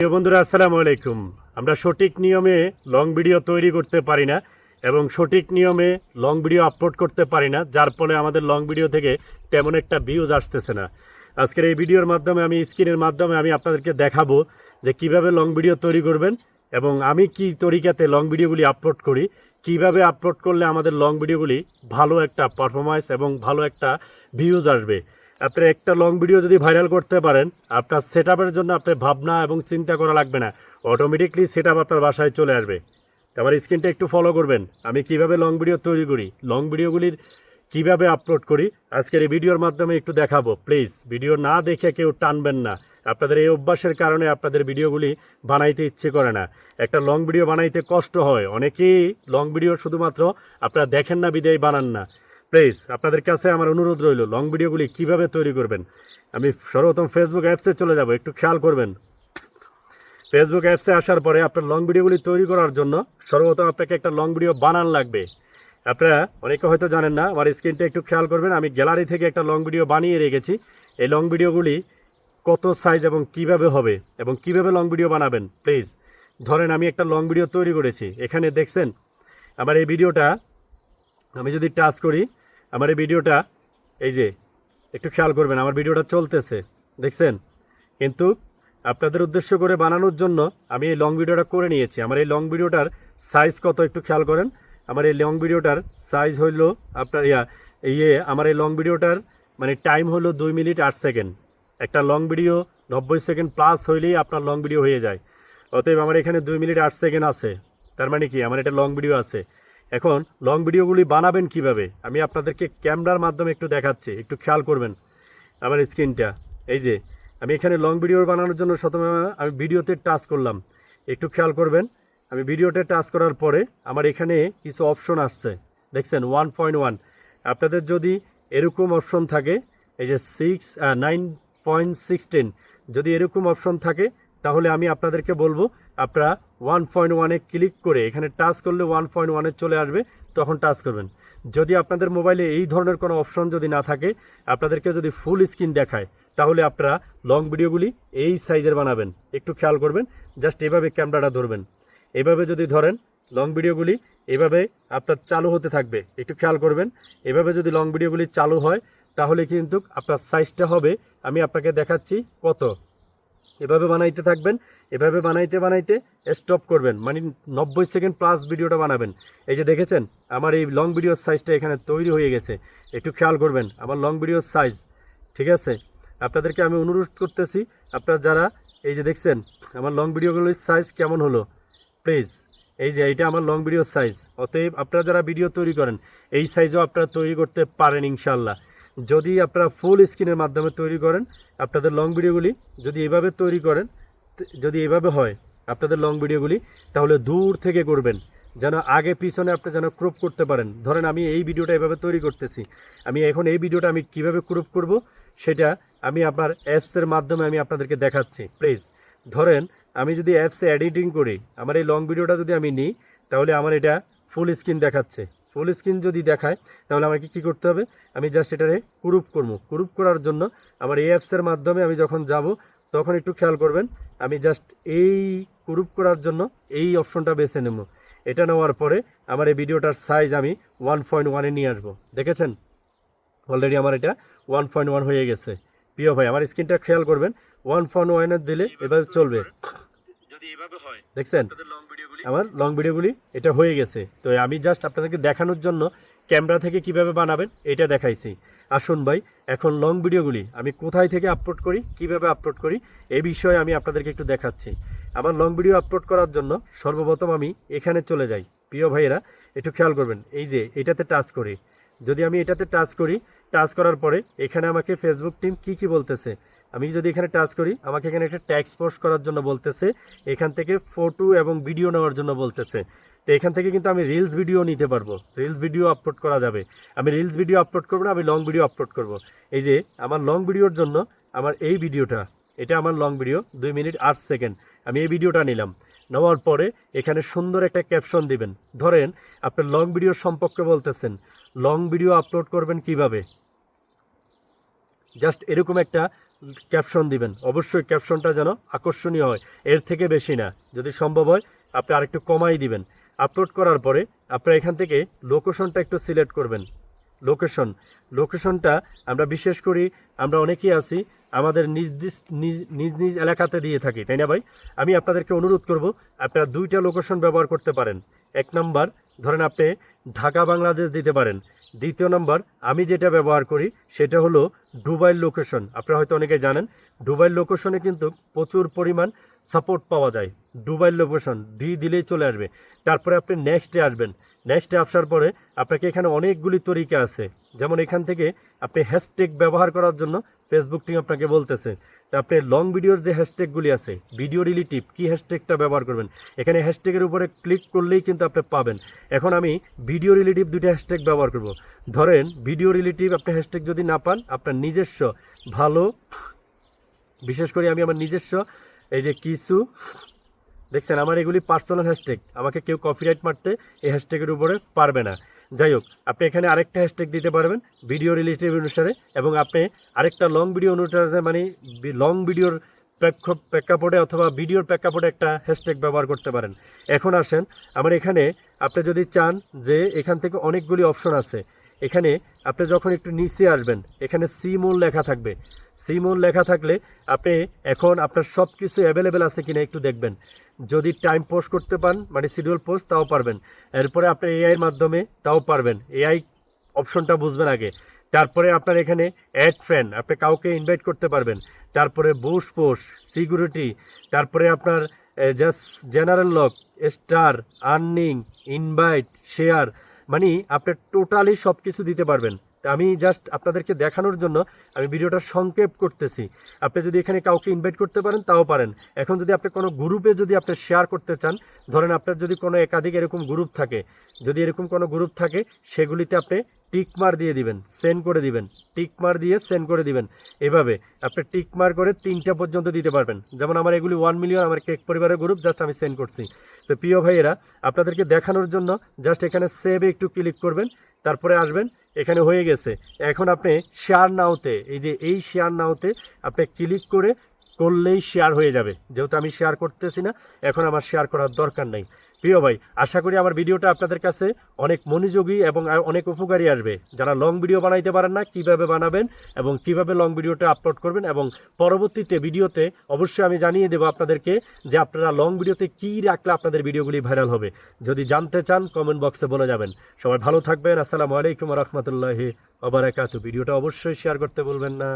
প্রিয় বন্ধুরা, আসসালামু আলাইকুম। আমরা সঠিক নিয়মে লং ভিডিও তৈরি করতে পারি না এবং সঠিক নিয়মে লং ভিডিও আপলোড করতে পারি না, যার ফলে আমাদের লং ভিডিও থেকে তেমন একটা ভিউজ আসতেছে না। আজকের এই ভিডিওর মাধ্যমে স্ক্রিনের মাধ্যমে আমি আপনাদেরকে দেখাবো যে কিভাবে লং ভিডিও তৈরি করবেন এবং আমি কি তরিকাতে লং ভিডিওগুলি আপলোড করি, কিভাবে আপলোড করলে আমাদের লং ভিডিওগুলি ভালো একটা পারফরমেন্স এবং ভালো একটা ভিউজ আসবে। আপনি একটা লং ভিডিও যদি ভাইরাল করতে পারেন, আপনার সেটআপের জন্য আপনার ভাবনা এবং চিন্তা করা লাগবে না, অটোমেটিকলি সেটআপ আপনার বাসায় চলে আসবে। তারপর স্ক্রিনটা একটু ফলো করবেন, আমি কিভাবে লং ভিডিও তৈরি করি, লং ভিডিওগুলির কিভাবে আপলোড করি আজকের এই ভিডিওর মাধ্যমে একটু দেখাবো। প্লিজ ভিডিও না দেখে কেউ টানবেন না। আপনাদের এই অভ্যাসের কারণে আপনাদের ভিডিওগুলি বানাইতে ইচ্ছে করে না। একটা লং ভিডিও বানাইতে কষ্ট হয়, অনেকেই লং ভিডিও শুধুমাত্র আপনারা দেখেন না বিদায় বানান না। প্লিজ আপনাদের কাছে আমার অনুরোধ রইল, লং ভিডিওগুলি কিভাবে তৈরি করবেন। আমি সর্বপ্রথম ফেসবুক অ্যাপসে চলে যাব, একটু খেয়াল করবেন। ফেসবুক অ্যাপসে আসার পরে আপনার লং ভিডিওগুলি তৈরি করার জন্য সর্বপ্রথম আপনাকে একটা লং ভিডিও বানান লাগবে। আপনারা অনেকে হয়তো জানেন না, আমার স্ক্রিনটা একটু খেয়াল করবেন। আমি গ্যালারি থেকে একটা লং ভিডিও বানিয়ে রেখেছি। এই লং ভিডিওগুলি কত সাইজ এবং কিভাবে হবে এবং কিভাবে লং ভিডিও বানাবেন, প্লিজ ধরেন আমি একটা লং ভিডিও তৈরি করেছি। এখানে দেখছেন আমার এই ভিডিওটা, আমি যদি টাচ করি আমার এই ভিডিওটা, এই যে একটু খেয়াল করবেন, আমার ভিডিওটা চলতেছে দেখছেন, কিন্তু আপনাদের উদ্দেশ্য করে বানানোর জন্য আমি এই লং ভিডিওটা করে নিয়েছি। আমার এই লং ভিডিওটার সাইজ কত একটু খেয়াল করেন। আমার এই লং ভিডিওটার সাইজ হইল আপনার আমার এই লং ভিডিওটার টাইম হলো 2 মিনিট 8 সেকেন্ড। একটা লং ভিডিও 90 সেকেন্ড প্লাস হইলেই আপনার লং ভিডিও হয়ে যায়। অতএব আমার এখানে 2 মিনিট 8 সেকেন্ড আছে, তার মানে কি আমার এটা লং ভিডিও আছে। এখন লং ভিডিওগুলি বানাবেন কিভাবে আমি আপনাদেরকে ক্যামেরার মাধ্যমে একটু দেখাচ্ছি, একটু খেয়াল করবেন আমার স্ক্রিনটা। এই যে আমি এখানে লং ভিডিও বানানোর জন্য আমি ভিডিওতে টাচ করলাম, একটু খেয়াল করবেন। আমি ভিডিওতে টাচ করার পরে আমার এখানে কিছু অপশন আসছে দেখছেন 1.1। আপনাদের যদি এরকম অপশন থাকে, এই যে 9.16, যদি এরকম অপশন থাকে তাহলে আমি আপনাদেরকে বলবো আপনারা 1.1-এ ক্লিক করে এখানে টাচ করলে 1.1-এ চলে আসবে, তখন টাচ করবেন। যদি আপনাদের মোবাইলে এই ধরনের কোনো অপশন যদি না থাকে, আপনাদেরকে যদি ফুল স্ক্রিন দেখায়, তাহলে আপনারা লং ভিডিওগুলি এই সাইজের বানাবেন। একটু খেয়াল করবেন, জাস্ট এভাবে ক্যামেরাটা ধরবেন, এভাবে যদি ধরেন লং ভিডিওগুলি এভাবে আপনার চালু হতে থাকবে। একটু খেয়াল করবেন, এভাবে যদি লং ভিডিওগুলি চালু হয় তাহলে কিন্তু আপনার সাইজটা হবে, আমি আপনাকে দেখাচ্ছি কত। এভাবে বানাইতে থাকবেন, এভাবে বানাইতে বানাইতে স্টপ করবেন, 90 সেকেন্ড প্লাস ভিডিওটা বানাবেন। এই যে দেখেছেন আমার এই লং ভিডিওর সাইজটা এখানে তৈরি হয়ে গেছে। একটু খেয়াল করবেন আমার লং ভিডিওর সাইজ, ঠিক আছে। আপনাদেরকে আমি অনুরোধ করতেছি, আপনারা যারা এই যে দেখছেন আমার লং ভিডিওগুলোর সাইজ কেমন হলো, প্লিজ এই যে এইটা আমার লং ভিডিওর সাইজ। অতএব আপনারা যারা ভিডিও তৈরি করেন এই সাইজও আপনারা তৈরি করতে পারেন ইনশাল্লাহ। যদি আপনারা ফুল স্ক্রিনের মাধ্যমে তৈরি করেন, আপনাদের লং ভিডিওগুলি যদি এভাবে তৈরি করেন, যদি এভাবে হয় আপনাদের লং ভিডিওগুলি, তাহলে দূর থেকে করবেন, যেন আগে পিছনে আপনি যেন ক্রপ করতে পারেন। ধরেন আমি এই ভিডিওটা এভাবে তৈরি করতেছি, আমি এখন এই ভিডিওটা আমি কিভাবে ক্রপ করব সেটা আমি আপনার অ্যাপসের মাধ্যমে আমি আপনাদেরকে দেখাচ্ছি। প্লিজ ধরেন আমি যদি অ্যাপসে এডিটিং করি, আমার এই লং ভিডিওটা যদি আমি নিই, তাহলে আমার এটা ফুল স্ক্রিন দেখাচ্ছে। ফুল স্ক্রিন যদি দেখায় তাহলে আমাকে কী করতে হবে, আমি জাস্ট এটারে ক্রপ করবো। ক্রপ করার জন্য আমার এই অ্যাপসের মাধ্যমে আমি যখন যাব তখন একটু খেয়াল করবেন, আমি জাস্ট এই ক্রপ করার জন্য এই অপশনটা বেছে নেব। এটা নেওয়ার পরে আমার এই ভিডিওটার সাইজ আমি 1.1-এ নিয়ে আসবো। দেখেছেন অলরেডি আমার এটা 1.1 হয়ে গেছে। প্রিয় ভাই আমার স্ক্রিনটা খেয়াল করবেন, 1.1-এ দিলে এভাবে চলবে, যদি এভাবে হয় দেখছেন আমার লং ভিডিওগুলি এটা হয়ে গেছে। তো আমি জাস্ট আপনাদেরকে দেখানোর জন্য ক্যামেরা থেকে কিভাবে বানাবেন এটা দেখাইছি। আসুন ভাই এখন লং ভিডিওগুলি আমি কোথায় থেকে আপলোড করি, কিভাবে আপলোড করি এই বিষয়ে আমি আপনাদেরকে একটু দেখাচ্ছি। আমার লং ভিডিও আপলোড করার জন্য সর্বপ্রথম আমি এখানে চলে যাই। প্রিয় ভাইয়েরা একটু খেয়াল করবেন, এই যে এটাতে টাচ করি, যদি আমি এটাতে টাচ করি, টাচ করার পরে এখানে আমাকে ফেসবুক টিম কি বলতেছে, আমি যদি এখানে টাচ করি আমাকে এখানে একটা ট্যাক্স পোস্ট করার জন্য বলতেছে, এখান থেকে ফটো এবং ভিডিও নেওয়ার জন্য বলতেছে। তো এখান থেকে কিন্তু আমি রিলস ভিডিও নিতে পারবো, রিলস ভিডিও আপলোড করা যাবে। আমি রিলস ভিডিও আপলোড করবো না, আমি লং ভিডিও আপলোড করব। এই যে আমার লং ভিডিওর জন্য আমার এই ভিডিওটা, এটা আমার লং ভিডিও 2 মিনিট 8 সেকেন্ড। আমি এই ভিডিওটা নিলাম, নেওয়ার পরে এখানে সুন্দর একটা ক্যাপশন দিবেন। ধরেন আপনি লং ভিডিও সম্পর্কে বলতেছেন, লং ভিডিও আপলোড করবেন কিভাবে, জাস্ট এরকম একটা ক্যাপশন দিবেন, অবশ্যই ক্যাপশনটা যেন আকর্ষণীয় হয়, এর থেকে বেশি না, যদি সম্ভব হয় আপনি আরেকটু কমাই দিবেন। আপলোড করার পরে আপনারা এখান থেকে লোকেশনটা একটু সিলেক্ট করবেন। লোকেশনটা আমরা বিশেষ করি, আমরা অনেকেই আছি আমাদের নিজ নিজ এলাকাতে দিয়ে থাকি, তাই না ভাই? আমি আপনাদেরকে অনুরোধ করব আপনারা দুইটা লোকেশন ব্যবহার করতে পারেন। এক নাম্বার ধরেন আপনি ঢাকা বাংলাদেশ দিতে পারেন। দ্বিতীয় নাম্বার আমি যেটা ব্যবহার করি সেটা হলো দুবাইয়ের লোকেশন। আপনারা হয়তো অনেকে জানেন দুবাইয়ের লোকেশনে কিন্তু প্রচুর পরিমাণ সাপোর্ট পাওয়া যায়। দুবাইয়ের লোকেশন দিলেই চলে আসবে। তারপরে আপনি নেক্সটে আসবেন। নেক্সটে আসার পরে আপনাকে এখানে অনেকগুলি তরিকা আছে, যেমন এখান থেকে আপনি হ্যাশট্যাগ ব্যবহার করার জন্য ফেসবুক টিম আপনাকে বলতেছে। তো আপনি লং ভিডিওর যে হ্যাশট্যাগুলি আছে, ভিডিও রিলেটিভ কী হ্যাশট্যাগটা ব্যবহার করবেন, এখানে হ্যাশট্যাগের উপরে ক্লিক করলেই কিন্তু আপনি পাবেন। এখন আমি ভিডিও রিলেটিভ দুইটা হ্যাশট্যাগ ব্যবহার করব। ধরেন ভিডিও রিলেটিভ আপনি হ্যাশট্যাগ যদি না পান, আপনার নিজস্ব ভালো, বিশেষ করে আমি আমার নিজস্ব এই যে কিছু দেখছেন আমার এগুলি পার্সোনাল হ্যাশট্যাগ, আমাকে কেউ কপিরাইট মারতে এই হ্যাশট্যাগের উপরে পারবে না। যাই হোক, আপনি এখানে আরেকটা হ্যাশট্যাগ দিতে পারবেন ভিডিও রিলেটিভ অনুসারে, এবং আপনি আরেকটা লং ভিডিও অনুসারে মানে লং ভিডিওর প্রেক্ষাপটে অথবা ভিডিওর প্রেক্ষাপটে একটা হ্যাশট্যাগ ব্যবহার করতে পারেন। এখন আসেন আমার এখানে, আপনি যদি চান যে এখান থেকে অনেকগুলি অপশন আছে, এখানে আপনি যখন একটু নিচে আসবেন এখানে সিমোল লেখা থাকবে। সিমোল লেখা থাকলে আপনি এখন আপনার সব কিছু অ্যাভেলেবেল আছে কিনা একটু দেখবেন। যদি টাইম পোস্ট করতে পান মানে শিডিউল পোস্ট, তাও পারবেন। এরপরে আপনি এআইয়ের মাধ্যমে তাও পারবেন, এআই অপশনটা বুঝবেন আগে। তারপরে আপনার এখানে অ্যাড ফ্রেন্ড, আপনি কাউকে ইনভাইট করতে পারবেন। তারপরে বুশ পোস্ট, সিকিউরিটি, তারপরে আপনার just general lock, star, earning, invite, share, মানে আপনি টোটালি সব কিছু দিতে পারবেন। তা আমি জাস্ট আপনাদেরকে দেখানোর জন্য আমি ভিডিওটা সংক্ষেপ করতেছি। আপনি যদি এখানে কাউকে ইনভাইট করতে পারেন তাও পারেন। এখন যদি আপনি কোনো গ্রুপে যদি আপনি শেয়ার করতে চান, ধরেন আপনার যদি কোনো একাধিক এরকম গ্রুপ থাকে, যদি এরকম কোনো গ্রুপ থাকে সেগুলিতে আপনি টিকমার দিয়ে দিবেন, সেন্ড করে দিবেন, টিকমার দিয়ে সেন্ড করে দিবেন। এভাবে আপনি টিকমার করে 3টা পর্যন্ত দিতে পারবেন। যেমন আমার এগুলি 1 মিলিয়ন আমার কেক পরিবারের গ্রুপ, জাস্ট আমি সেন্ড করছি। তো প্রিয় ভাইয়েরা, আপনাদেরকে দেখানোর জন্য জাস্ট এখানে সেভে একটু ক্লিক করবেন, তারপরে আসবেন, এখানে হয়ে গেছে। এখন আপনি শেয়ার নাওতে, এই যে এই শেয়ার নাওতে আপনি ক্লিক করলেই শেয়ার হয়ে যাবে। যেহেতু আমি শেয়ার করতেছি না, এখন আমার শেয়ার করার দরকার নেই। প্রিয় ভাই, আশা করি আমার ভিডিওটা আপনাদের কাছে অনেক মনোযোগী এবং অনেক উপকারী আসবে। যারা লং ভিডিও বানাইতে পারেন না, কিভাবে বানাবেন এবং কিভাবে লং ভিডিওটা আপলোড করবেন, এবং পরবর্তীতে ভিডিওতে অবশ্যই আমি জানিয়ে দেবো আপনাদেরকে যে আপনারা লং ভিডিওতে কী রাখলে আপনাদের ভিডিওগুলি ভাইরাল হবে। যদি জানতে চান কমেন্ট বক্সে বলে যাবেন। সবাই ভালো থাকবেন। আসসালামু আলাইকুম রহমতুল্লাহি ওয়া বারাকাতুহু। ভিডিওটা অবশ্যই শেয়ার করতে ভুলবেন না।